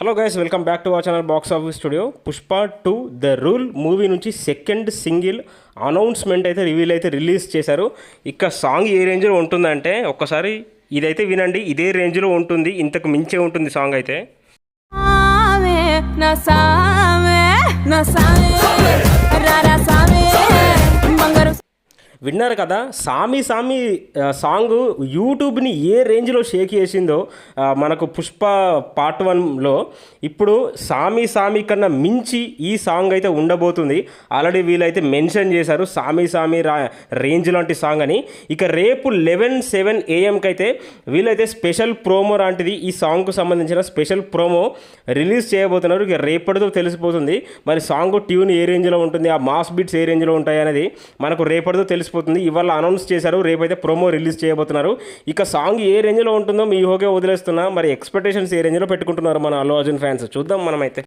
Hello guys, welcome back to our channel box office studio. Pushpa 2 the rule movie నుంచి second single announcement అయితే release చేశారు. ఇక song ఏ రేంజ్లో ఉంటుందంటే ఒక్కసారి ఇదైతే వినండి. ఇదే రేంజ్లో ఉంటుంది, ఇంతకు మించే ఉంటుంది సాంగ్ అయితే. విన్నారు కదా, సామి సామి సాంగ్ యూట్యూబ్ని ఏ రేంజ్లో షేక్ చేసిందో మనకు పుష్ప పార్ట్ 1లో ఇప్పుడు సామి సామి కన్నా మించి ఈ సాంగ్ అయితే ఉండబోతుంది. ఆల్రెడీ వీళ్ళైతే మెన్షన్ చేశారు సామి సామి రేంజ్ లాంటి సాంగ్ అని. ఇక రేపు 11:07 AM అయితే వీళ్ళైతే స్పెషల్ ప్రోమో లాంటిది ఈ సాంగ్కు సంబంధించిన స్పెషల్ ప్రోమో రిలీజ్ చేయబోతున్నారు. ఇక రేపటితో తెలిసిపోతుంది మరి సాంగ్ ట్యూన్ ఏ రేంజ్లో ఉంటుంది, ఆ మాస్ బీట్స్ ఏ రేంజ్లో ఉంటాయి అనేది మనకు రేపటితో తెలిసిపోతుంది. ఇవాళ అనౌన్స్ చేశారు, రేపైతే ప్రోమో రిలీజ్ చేయబోతున్నారు. ఇక సాంగ్ ఏ రేంజ్లో ఉంటుందో మీ హోగే వదిలేస్తున్నా. మరి ఎక్స్పెక్టేషన్స్ ఏ రేంజ్లో పెట్టుకుంటున్నారు మన అల్లు అర్జున్ ఫ్యాన్స్, చూద్దాం మనమైతే.